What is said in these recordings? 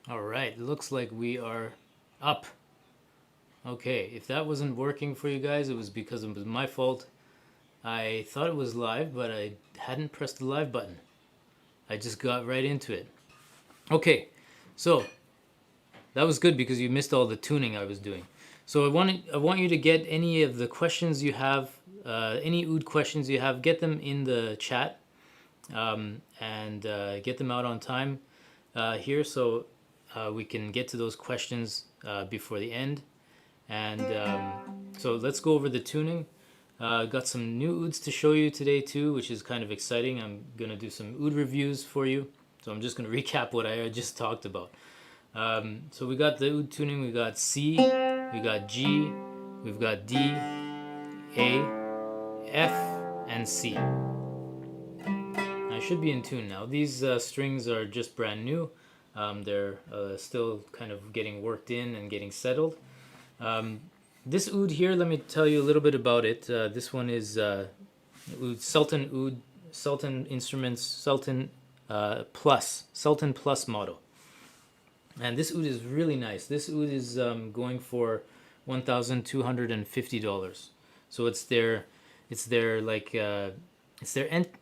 All right, looks like we are up. Okay, if that wasn't working for you guys, it was because it was my fault. I thought it was live, but I hadn't pressed the live button. I just got right into it. Okay, so that was good because you missed all the tuning I was doing. So I want you to get any of the questions you have, any Oud questions you have, get them in the chat, and get them out on time here, so we can get to those questions before the end. And so let's go over the tuning. Got some new Ouds to show you today too, which is kind of exciting. I'm gonna do some Oud reviews for you. So I'm just gonna recap what I just talked about. So we got the Oud tuning. We got C, we got G, we've got D, A, F, and C. I should be in tune now. These strings are just brand new. They're still kind of getting worked in and getting settled. This Oud here, let me tell you a little bit about it. This one is Oud, Sultan Instruments, Sultan Plus model. And this Oud is really nice. This Oud is going for $1,250. So it's their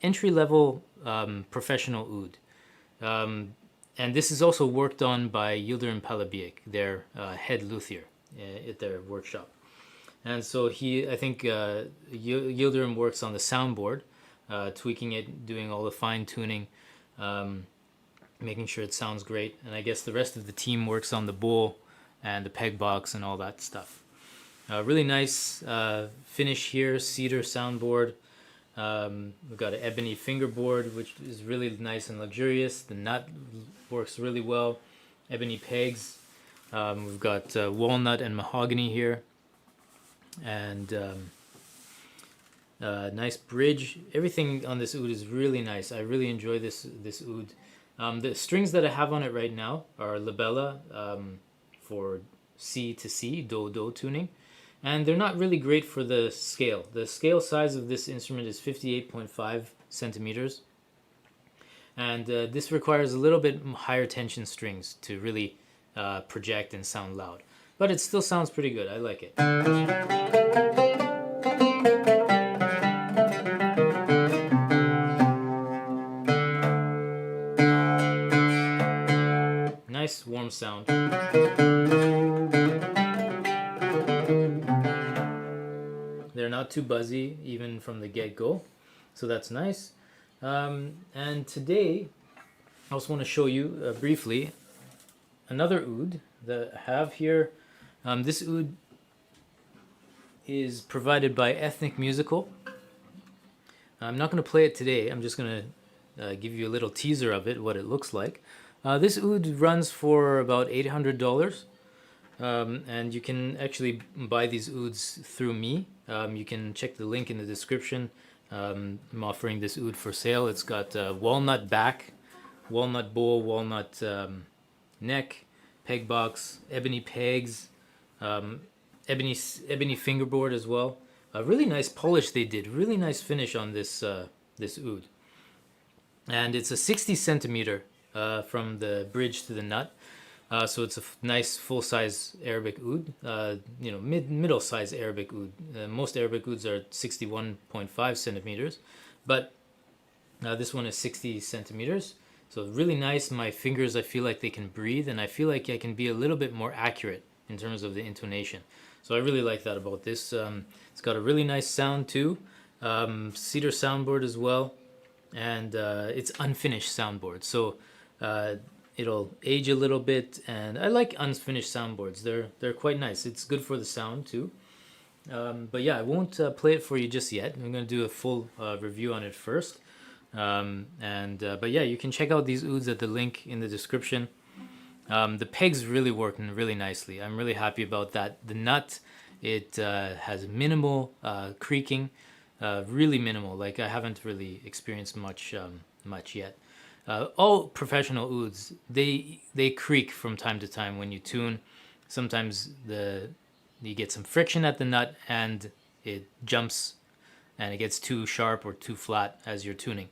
entry level professional Oud. And this is also worked on by Yildirim Palabiyik, their head luthier at their workshop. And so I think Yildirim works on the soundboard, tweaking it, doing all the fine tuning, making sure it sounds great. And I guess the rest of the team works on the bowl and the peg box and all that stuff. Really nice finish here, cedar soundboard. We've got an ebony fingerboard, which is really nice and luxurious. The nut works really well. Ebony pegs. We've got walnut and mahogany here. And nice bridge. Everything on this Oud is really nice. I really enjoy this Oud. The strings that I have on it right now are labella for C to C, do tuning. And they're not really great for the scale. The scale size of this instrument is 58.5 centimeters. And this requires a little bit higher tension strings to really project and sound loud. But it still sounds pretty good. I like it. Nice warm sound. They're not too buzzy even from the get-go, so that's nice. And today I also want to show you briefly another Oud that I have here. This Oud is provided by Ethnic Musical. I'm not going to play it today. I'm just going to give you a little teaser of it, what it looks like. This Oud runs for about $800. And you can actually buy these Ouds through me. You can check the link in the description. I'm offering this Oud for sale. It's got walnut back, walnut bowl, walnut neck, peg box, ebony pegs, ebony fingerboard as well. A really nice polish they did. Really nice finish on this this Oud. And it's a 60 centimeter from the bridge to the nut. So it's a nice full-size Arabic Oud, middle-size Arabic Oud. Most Arabic Ouds are 61.5 centimeters, but this one is 60 centimeters. So really nice. My fingers, I feel like they can breathe, and I feel like I can be a little bit more accurate in terms of the intonation. So I really like that about this. It's got a really nice sound too. Cedar soundboard as well, and it's unfinished soundboard. So it'll age a little bit, and I like unfinished soundboards. They're quite nice. It's good for the sound too. But yeah, I won't play it for you just yet. I'm going to do a full review on it first. But yeah, you can check out these Ouds at the link in the description. The pegs really work really nicely. I'm really happy about that. The nut, it has minimal creaking, really minimal. Like I haven't really experienced much yet. All professional Ouds, they creak from time to time when you tune. Sometimes you get some friction at the nut and it jumps and it gets too sharp or too flat as you're tuning.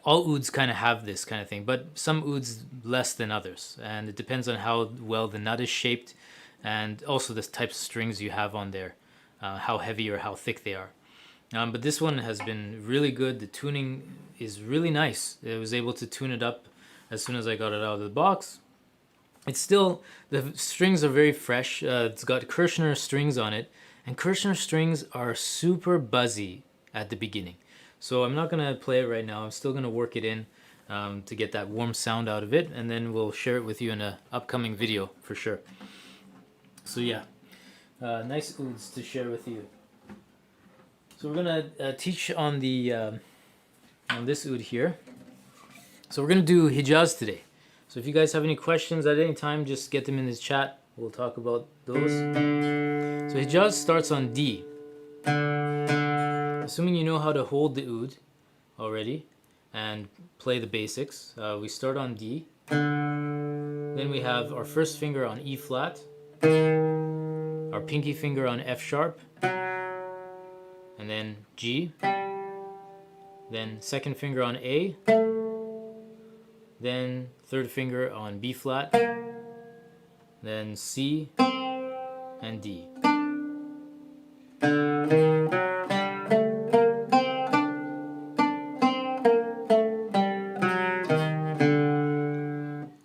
all ouds kind of have this kind of thing, but some ouds less than others, and it depends on how well the nut is shaped, and also the types of strings you have on there, how heavy or how thick they are. But this one has been really good. The tuning is really nice. I was able to tune it up as soon as I got it out of the box. It's still, the strings are very fresh. It's got Kirshner strings on it, and Kirshner strings are super buzzy at the beginning. So I'm not going to play it right now. I'm still going to work it in to get that warm sound out of it, and then we'll share it with you in an upcoming video for sure. So yeah, nice ouds to share with you. So we're going to teach on the on this oud here. So we're going to do Hijaz today. So if you guys have any questions at any time, just get them in the chat. We'll talk about those. So Hijaz starts on D. Assuming you know how to hold the oud already and play the basics, we start on D. Then we have our first finger on E flat, our pinky finger on F sharp, and then G, then second finger on A, then third finger on B flat, then C, and D.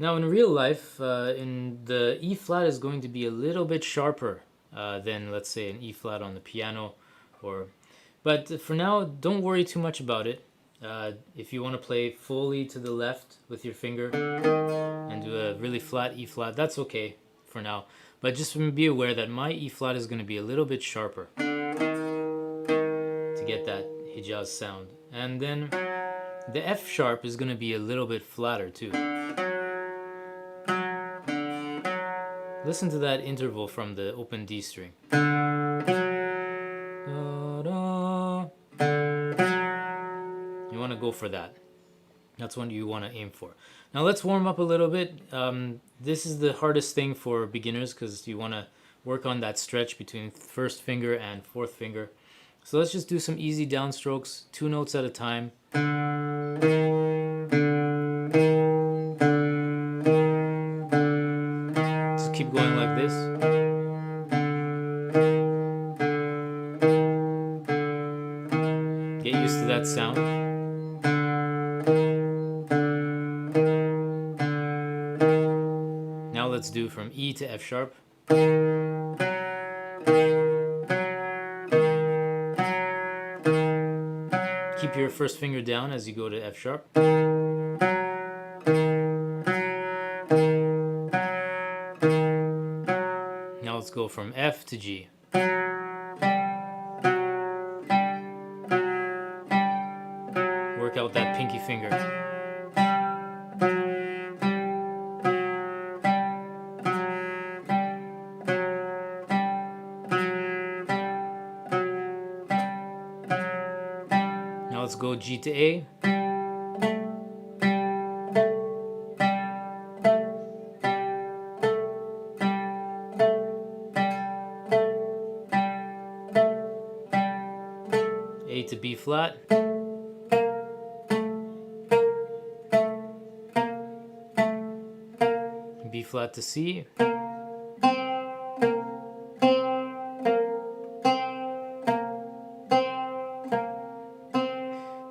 Now in real life, in the E flat is going to be a little bit sharper than, let's say, an E flat on the piano, but for now, don't worry too much about it. If you want to play fully to the left with your finger and do a really flat E flat, that's okay for now. But just be aware that my E flat is going to be a little bit sharper to get that Hijaz sound. And then the F sharp is going to be a little bit flatter too. Listen to that interval from the open D string. You want to go for that. That's what you want to aim for. Now let's warm up a little bit. This is the hardest thing for beginners because you want to work on that stretch between first finger and fourth finger. So let's just do some easy downstrokes, 2 notes at a time. Just keep going like this. Get used to that sound. Now let's do from E to F sharp. Keep your first finger down as you go to F sharp. Now let's go from F to G. Work out that pinky finger. Now let's go G to A. A to B flat. B flat to C.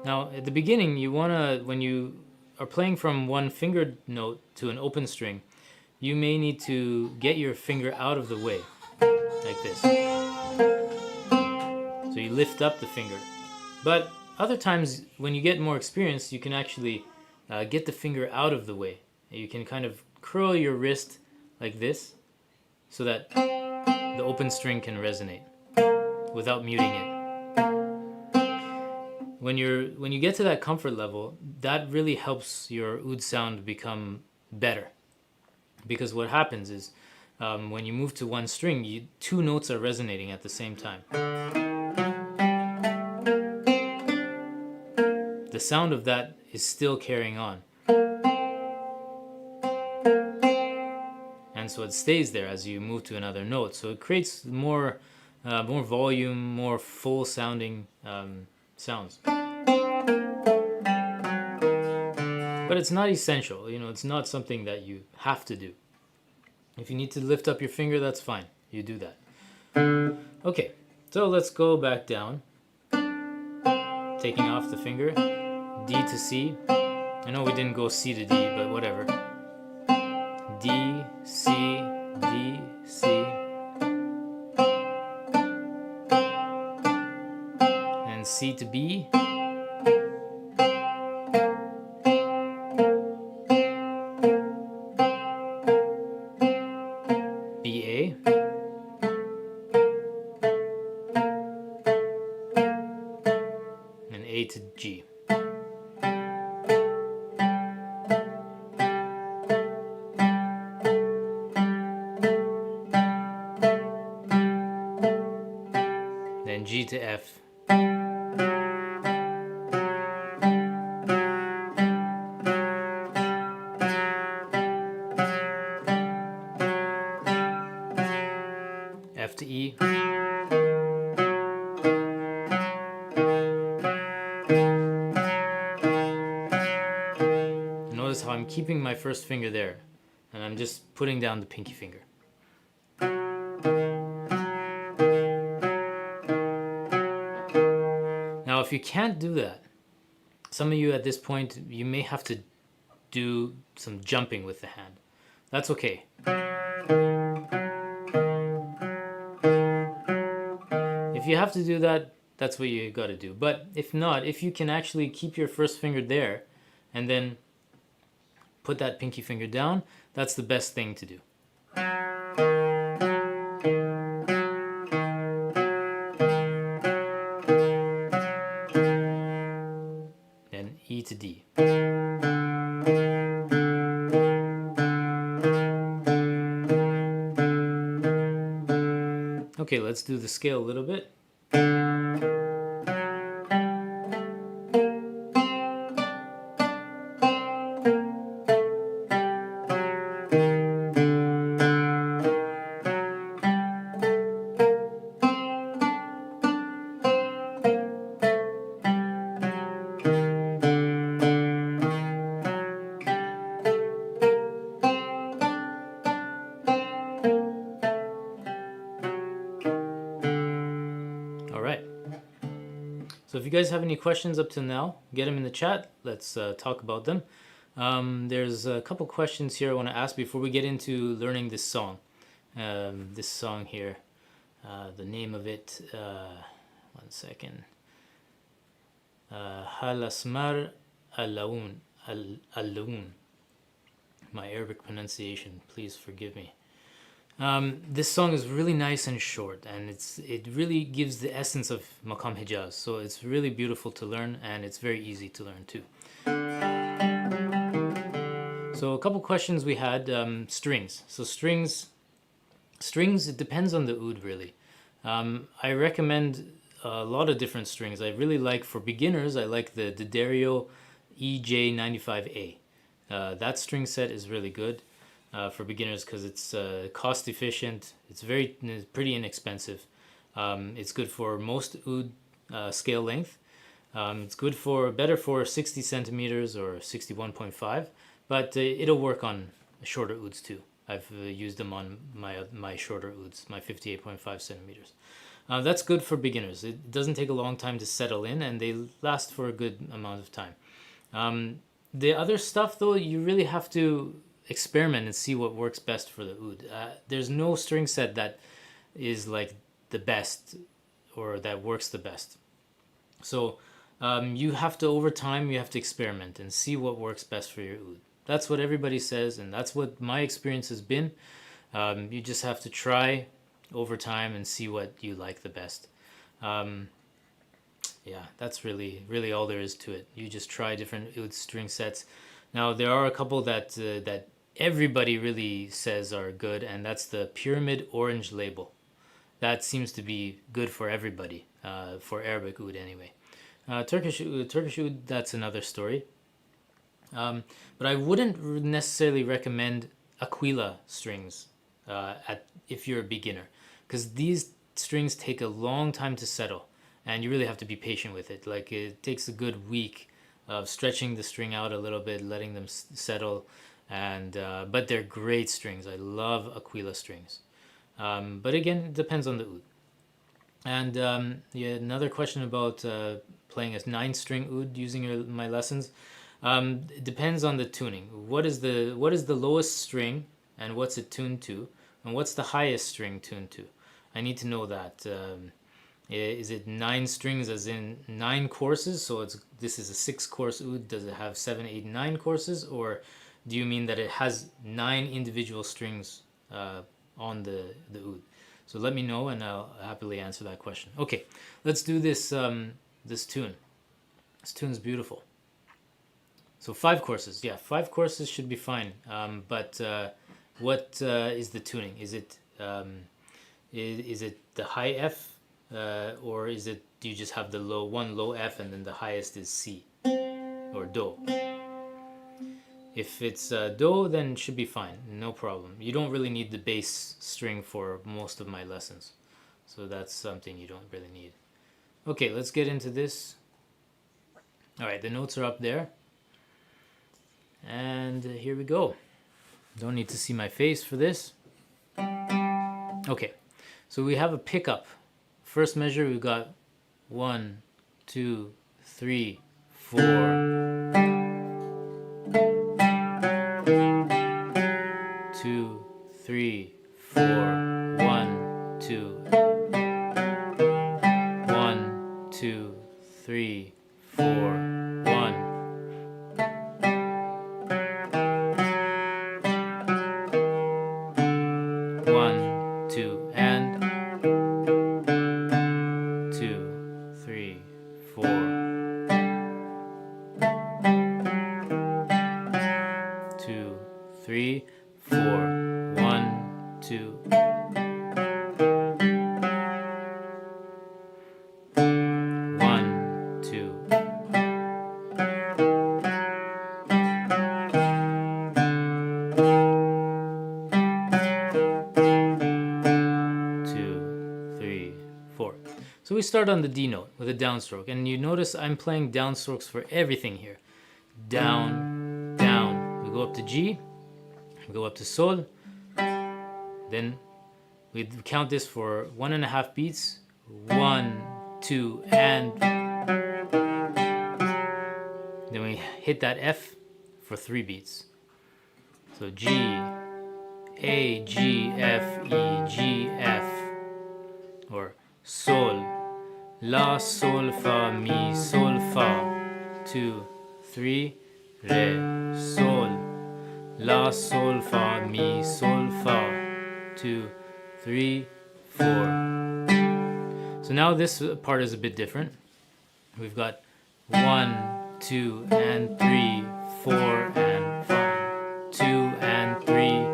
Now at the beginning you want to, when you are playing from one finger note to an open string, you may need to get your finger out of the way, like this. So you lift up the finger. But other times when you get more experience, you can actually get the finger out of the way. You can kind of curl your wrist like this so that the open string can resonate without muting it. When you get to that comfort level, that really helps your oud sound become better. Because what happens is when you move to one string, 2 notes are resonating at the same time. The sound of that is still carrying on. And so it stays there as you move to another note. So it creates more volume, more full sounding sounds. but it's not essential. You know, it's not something that you have to do. If you need to lift up your finger, that's fine. You do that. Okay, so let's go back down. Taking off the finger. D to C. I know we didn't go C to D, but whatever. D, C, D, C. And C to B. B, A. And A to G. Then G to F. F to E. Notice how I'm keeping my first finger there, and I'm just putting down the pinky finger. Now, if you can't do that, some of you at this point, you may have to do some jumping with the hand. That's okay. If you have to do that, that's what you got to do. But if not, if you can actually keep your first finger there and then put that pinky finger down, that's the best thing to do. Then E to D. Okay, let's do the scale a little bit. So if you guys have any questions up till now, get them in the chat. Let's talk about them. There's a couple questions here I want to ask before we get into learning this song. This song here, the name of it, one second. Hal Asmar Al-loun. My Arabic pronunciation, please forgive me. This song is really nice and short, and it really gives the essence of Makam Hijaz. So it's really beautiful to learn, and it's very easy to learn too. So a couple questions we had. Strings. So strings, it depends on the oud really. I recommend a lot of different strings. I really like, for beginners, I like the D'Addario EJ95A. That string set is really good. For beginners because it's cost efficient. It's pretty inexpensive. It's good for most oud scale length. It's good better for 60 centimeters or 61.5, but it'll work on shorter ouds too. I've used them on my shorter ouds, my 58.5 centimeters. That's good for beginners. It doesn't take a long time to settle in, and they last for a good amount of time. The other stuff though, you really have to experiment and see what works best for the oud. There's no string set that is like the best or that works the best. So you have to, over time, you have to experiment and see what works best for your oud. That's what everybody says, and that's what my experience has been. You just have to try over time and see what you like the best. Yeah, that's really all there is to it. You just try different oud string sets. Now there are a couple that everybody really says are good, and that's the pyramid orange label. That seems to be good for everybody, for Arabic oud anyway. Turkish oud, that's another story. But I wouldn't necessarily recommend Aquila strings if you're a beginner, because these strings take a long time to settle, and you really have to be patient with it. Like, it takes a good week of stretching the string out a little bit, letting them settle, and but they're great strings. I love Aquila strings. But again, it depends on the oud. And yeah, another question about playing a 9-string oud using my lessons. It depends on the tuning. What is the lowest string, and what's it tuned to, and what's the highest string tuned to? I need to know that. Is it 9 strings as in 9 courses? So this is a 6-course oud. Does it have 7, 8, 9 courses, or do you mean that it has 9 individual strings on the oud? So let me know, and I'll happily answer that question. Okay, let's do this this tune. This tune's beautiful. So 5 courses. Yeah, 5 courses should be fine. But what is the tuning? Is it the high F, or do you just have the low F and then the highest is C or Do? If it's Do, then it should be fine, no problem. You don't really need the bass string for most of my lessons, so that's something you don't really need. Okay, let's get into this. All right, the notes are up there, and here we go. Don't need to see my face for this. Okay, so we have a pickup. First measure, we've got 1, 2, 3, 4. 2, 3, 4, 1, 2. 1, 2, 3, 4, 1. 1, 2, and 2, 3, 4. 2, 3, 4. 1, 2. 1, 2. 2, 3, 4. So we start on the D note with a downstroke, and you notice I'm playing downstrokes for everything here. Down, down. We go up to G, we go up to Sol, then we count this for 1.5 beats. 1, 2, and then we hit that F for 3 beats. So G, A, G, F, E, G, F, or Sol, La, Sol, Fa, Mi, Sol, Fa, 2, 3, Re, Sol, La, Sol, Fa, Mi, Sol, Fa, 2, 3, 4. So now this part is a bit different. We've got 1, 2, and 3, 4, and 5, 2, and 3,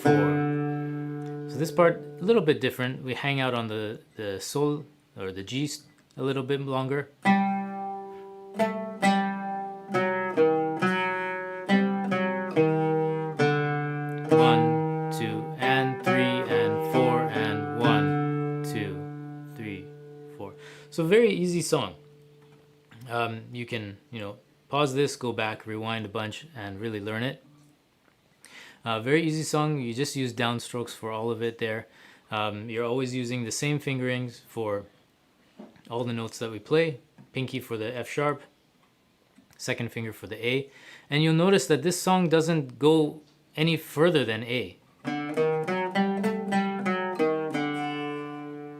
4. So this part, a little bit different. We hang out on the Sol, or the G, a little bit longer. 1, 2, and 3, and 4, and 1, 2, 3, 4. So very easy song. You can, pause this, go back, rewind a bunch, and really learn it. Very easy song. You just use downstrokes for all of it there. You're always using the same fingerings for all the notes that we play. Pinky for the F sharp, second finger for the A. And you'll notice that this song doesn't go any further than A.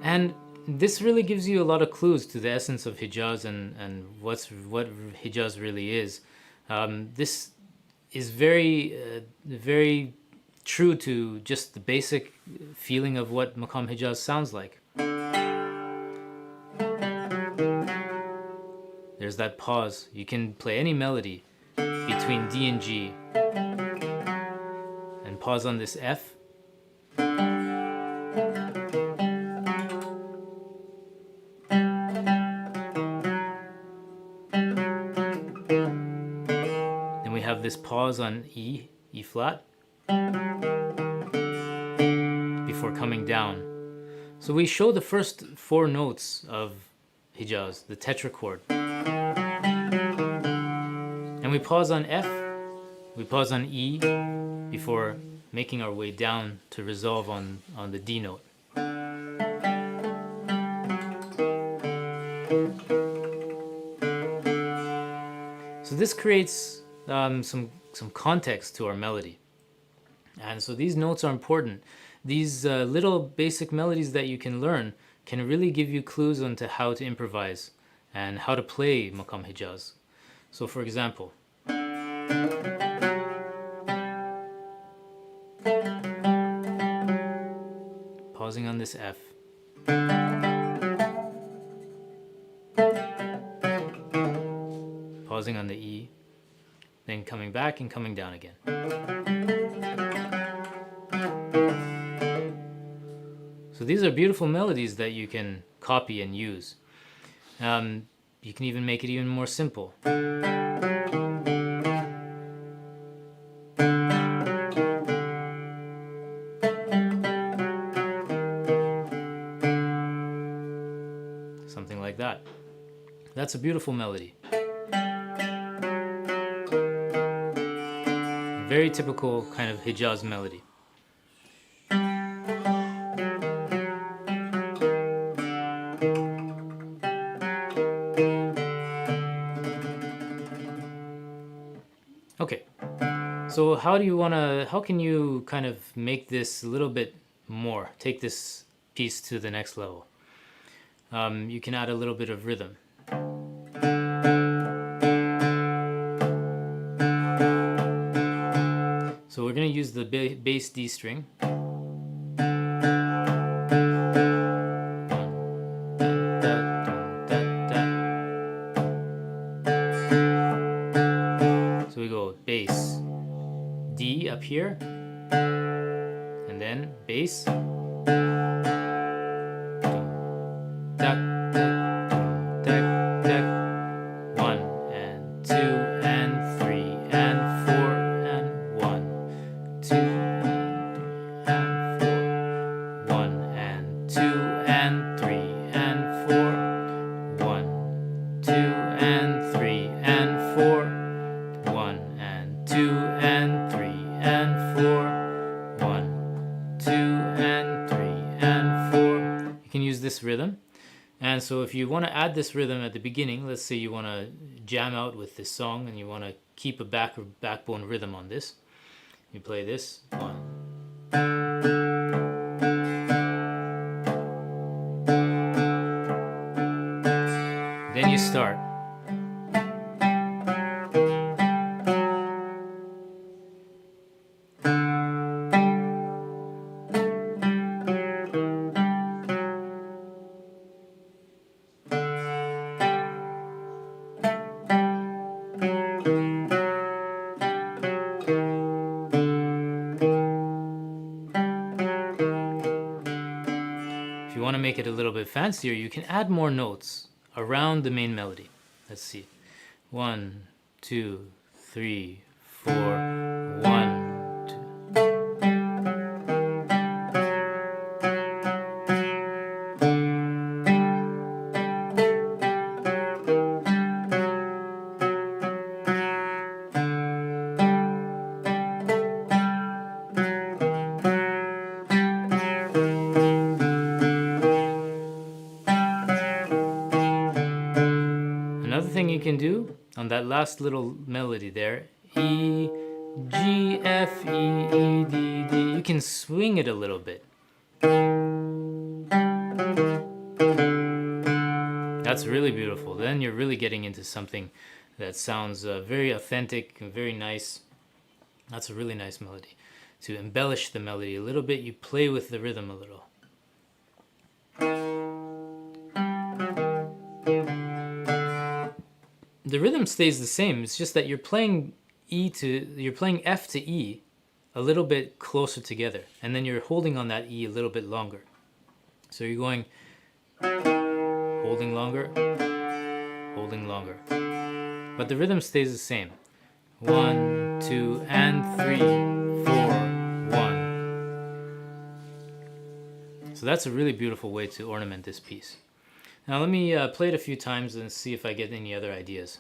And this really gives you a lot of clues to the essence of Hijaz and what Hijaz really is. This is very true to just the basic feeling of what Makam Hijaz sounds like. There's that pause. You can play any melody between D and G and pause on this F. Then we have this pause on E flat, before coming down. So we show the first 4 notes of Hijaz, the tetrachord. we pause on F, we pause on E before making our way down to resolve on the D note. So this creates some context to our melody. And so these notes are important. These little basic melodies that you can learn can really give you clues onto how to improvise and how to play Makam Hijaz. So for example, pausing on this F, pausing on the E, then coming back and coming down again. So these are beautiful melodies that you can copy and use. You can even make it even more simple. Something like that. That's a beautiful melody. Very typical kind of Hijaz melody. Okay, so how can you kind of make this a little bit more, take this piece to the next level? You can add a little bit of rhythm. So we're going to use the bass D string. So we go bass D up here, and then bass. This rhythm, and so if you want to add this rhythm at the beginning, let's say you want to jam out with this song and you want to keep a backbone rhythm on this, you play this 1. Then you start. If you want to make it a little bit fancier, you can add more notes around the main melody. Let's see. 1, 2, 3, 4, 1, 2. Thing you can do on that last little melody there, E, G, F, E, E, D, D, you can swing it a little bit. That's really beautiful. Then you're really getting into something that sounds very authentic and very nice. That's a really nice melody. To embellish the melody a little bit, you play with the rhythm a little. The rhythm stays the same. It's just that you're playing F to E a little bit closer together, and then you're holding on that E a little bit longer. So you're going holding longer, holding longer. But the rhythm stays the same. 1, 2, and 3, 4, 1. So that's a really beautiful way to ornament this piece. Now let me play it a few times and see if I get any other ideas.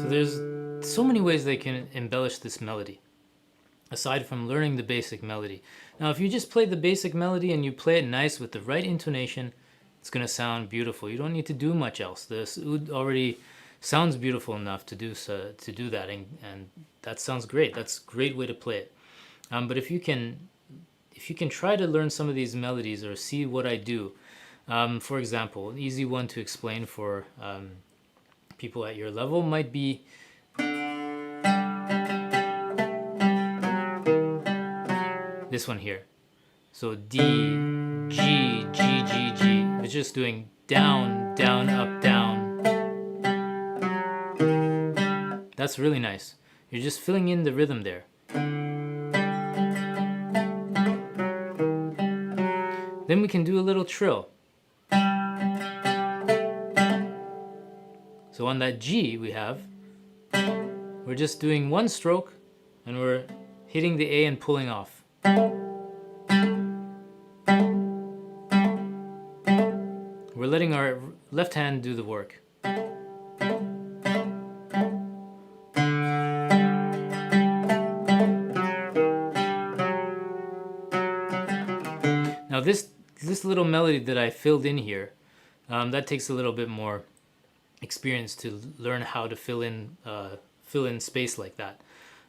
So there's so many ways they can embellish this melody, aside from learning the basic melody. Now, if you just play the basic melody and you play it nice with the right intonation, it's going to sound beautiful. You don't need to do much else. The oud already sounds beautiful enough to do that, and that sounds great. That's a great way to play it. But if you can try to learn some of these melodies or see what I do, for example, an easy one to explain for people at your level might be this one here. So D, G, G, G, G. It's just doing down, down, up, down. That's really nice. You're just filling in the rhythm there. Then we can do a little trill. So on that G we're just doing one stroke and we're hitting the A and pulling off. We're letting our left hand do the work. Now this little melody that I filled in here, that takes a little bit more experience to learn how to fill in space like that.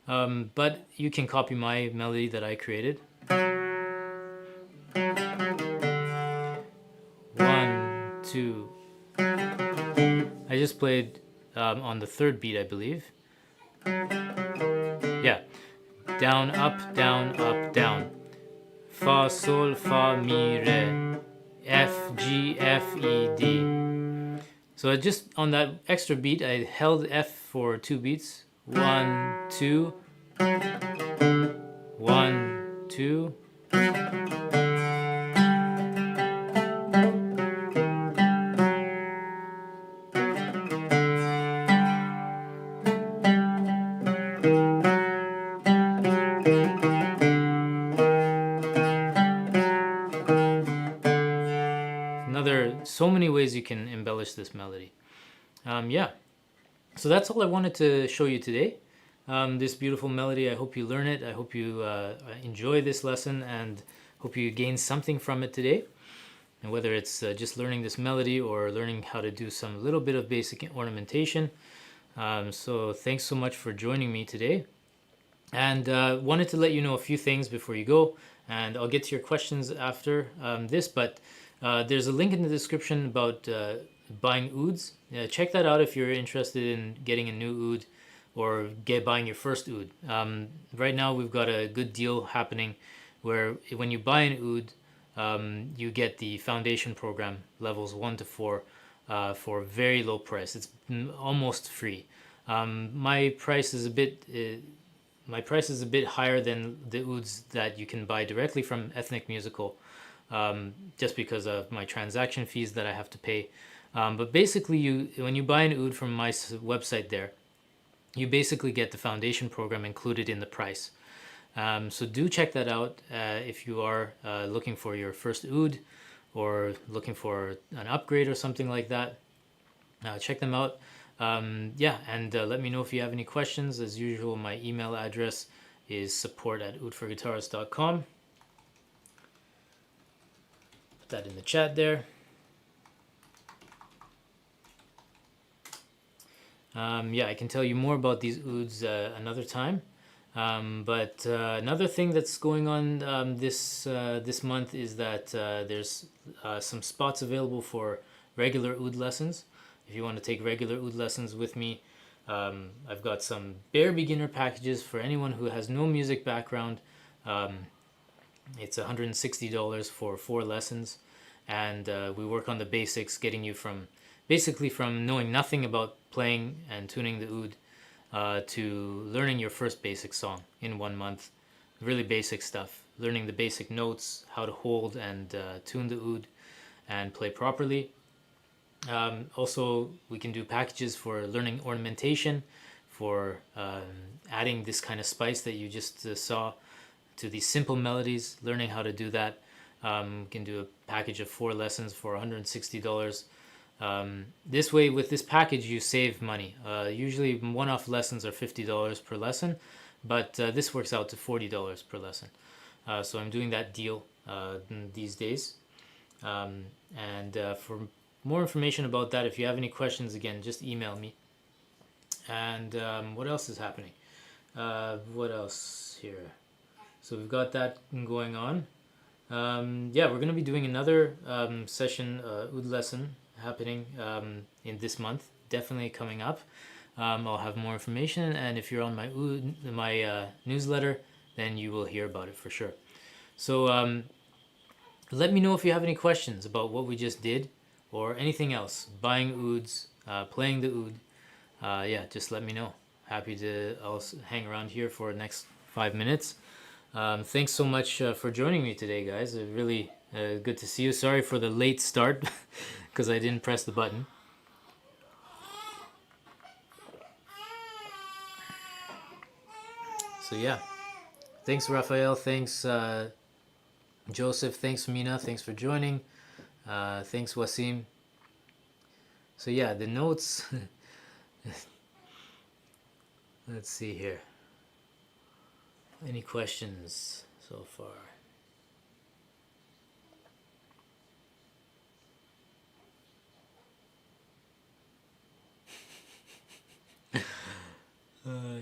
But you can copy my melody that I created. 1, 2. I just played on the third beat, I believe. Yeah. Down, up, down. Fa, sol, fa, mi, re. F, G, F, E, D. So just on that extra beat, I held F for 2 beats. 1, 2. 1, 2. So many ways you can embellish this melody. Yeah, so that's all I wanted to show you today. This beautiful melody. I hope you learn it. I hope you enjoy this lesson and hope you gain something from it today. And whether it's just learning this melody or learning how to do some little bit of basic ornamentation. So thanks so much for joining me today. And wanted to let you know a few things before you go. And I'll get to your questions after this, but there's a link in the description about buying ouds. Check that out if you're interested in getting a new oud or buying your first oud. Right now we've got a good deal happening where when you buy an oud, you get the foundation program levels 1 to 4 for a very low price. It's almost free. My price is a bit higher than the ouds that you can buy directly from Ethnic Musical. Just because of my transaction fees that I have to pay. But basically, when you buy an oud from my website there, you basically get the foundation program included in the price. So do check that out if you are looking for your first oud or looking for an upgrade or something like that. Check them out. Yeah, and let me know if you have any questions. As usual, my email address is support@OudforGuitarists.com. That in the chat there. Yeah, I can tell you more about these ouds another time. But another thing that's going on this month is that there's some spots available for regular oud lessons. If you want to take regular oud lessons with me, I've got some bare beginner packages for anyone who has no music background. It's $160 for 4 lessons, and we work on the basics, getting you from knowing nothing about playing and tuning the oud to learning your first basic song in 1 month. Really basic stuff, learning the basic notes, how to hold and tune the oud and play properly. Also, we can do packages for learning ornamentation, for adding this kind of spice that you just saw to these simple melodies, learning how to do that. We can do a package of 4 lessons for $160. This way, with this package, you save money. Usually, one-off lessons are $50 per lesson, but this works out to $40 per lesson. So I'm doing that deal these days. And for more information about that, if you have any questions, again, just email me. And what else is happening? What else here? So we've got that going on. Yeah, we're going to be doing another session, Oud lesson, happening in this month. Definitely coming up. I'll have more information, and if you're on my newsletter, then you will hear about it for sure. So let me know if you have any questions about what we just did or anything else. Buying ouds, playing the oud. Yeah, just let me know. Happy to also hang around here for the next 5 minutes. Thanks so much for joining me today, guys. Really good to see you. Sorry for the late start because I didn't press the button. So yeah, thanks Raphael, thanks Joseph, thanks Mina, thanks for joining. Thanks Wasim. So yeah, the notes. Let's see here. Any questions so far?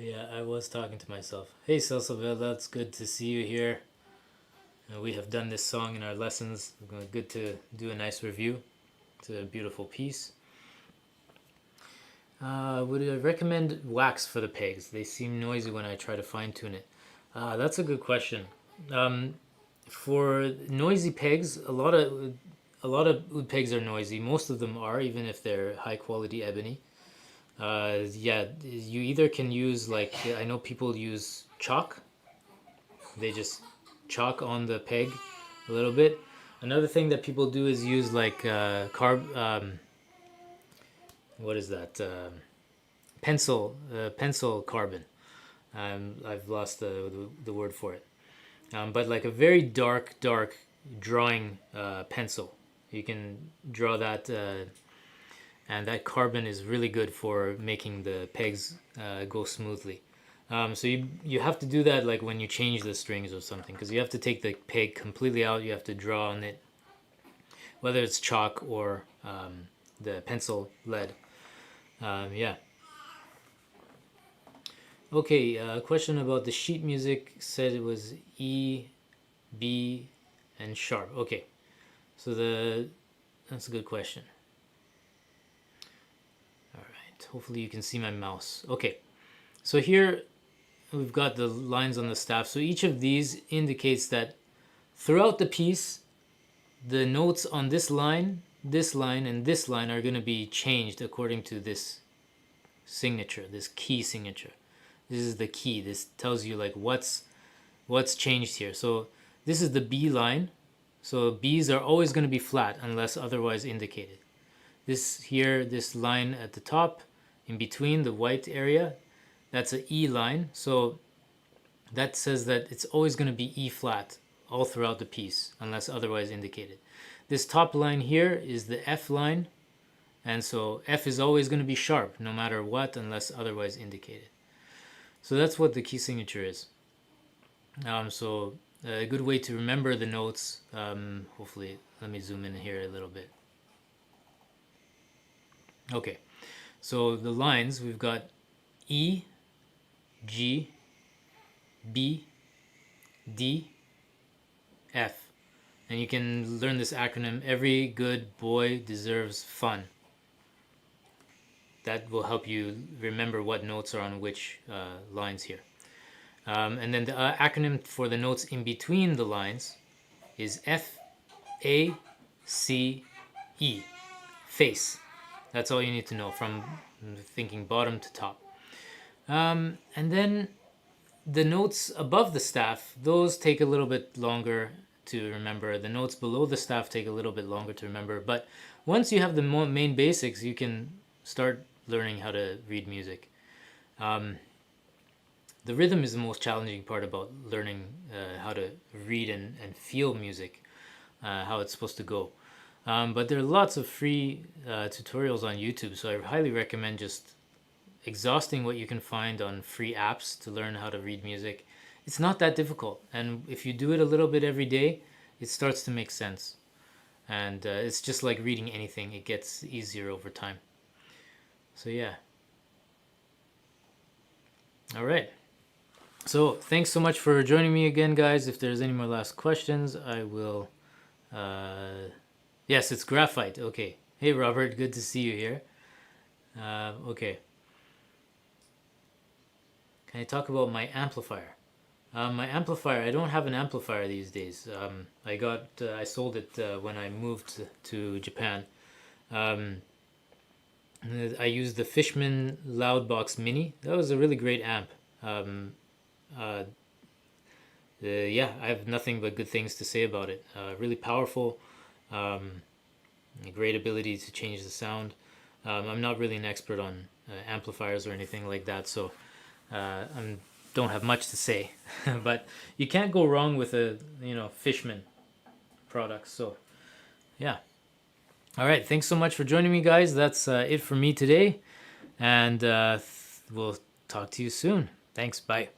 Yeah, I was talking to myself. Hey Salsabel, it's good to see you here. We have done this song in our lessons. Good to do a nice review. It's a beautiful piece. Would I recommend wax for the pegs? They seem noisy when I try to fine tune it. That's a good question. For noisy pegs, a lot of oud pegs are noisy. Most of them are, even if they're high quality ebony. Yeah, you either can use, like, I know people use chalk. They just chalk on the peg a little bit. Another thing that people do is use like what is that? Pencil carbon. I've lost the word for it. But like a very dark drawing pencil. You can draw that, and that carbon is really good for making the pegs go smoothly. So you have to do that like when you change the strings or something, because you have to take the peg completely out. You have to draw on it, whether it's chalk or the pencil lead. Yeah. Okay, question about the sheet music. Said it was E, B, and sharp. Okay, so that's a good question. All right, hopefully you can see my mouse. Okay, so here we've got the lines on the staff. So each of these indicates that throughout the piece, the notes on this line, and this line are going to be changed according to this signature, this key signature. This is the key. This tells you like what's changed here. So this is the B line. So B's are always going to be flat unless otherwise indicated. This here, this line at the top, in between the white area, that's an E line. So that says that it's always going to be E flat all throughout the piece unless otherwise indicated. This top line here is the F line, and so F is always going to be sharp no matter what unless otherwise indicated. So that's what the key signature is. So a good way to remember the notes, hopefully, let me zoom in here a little bit. Okay, so the lines, we've got E, G, B, D, F. And you can learn this acronym, every good boy deserves fun. That will help you remember what notes are on which lines here. And then the acronym for the notes in between the lines is F, A, C, E. Face. That's all you need to know from thinking bottom to top. And then the notes above the staff, those take a little bit longer to remember. The notes below the staff take a little bit longer to remember. But once you have the main basics, you can start learning how to read music. The rhythm is the most challenging part about learning how to read and feel music, how it's supposed to go. But there are lots of free tutorials on YouTube, so I highly recommend just exhausting what you can find on free apps to learn how to read music. It's not that difficult, and if you do it a little bit every day, it starts to make sense. And it's just like reading anything, it gets easier over time. So yeah. All right. So thanks so much for joining me again, guys. If there's any more last questions, I will... Yes, it's graphite. Okay. Hey, Robert. Good to see you here. Okay. Can I talk about my amplifier? My amplifier, I don't have an amplifier these days. I sold it when I moved to Japan. I used the Fishman Loudbox Mini. That was a really great amp. Yeah, I have nothing but good things to say about it. Really powerful, a great ability to change the sound. I'm not really an expert on amplifiers or anything like that, so I don't have much to say. But you can't go wrong with a Fishman product. So yeah. All right, thanks so much for joining me, guys. That's it for me today, and we'll talk to you soon. Thanks. Bye.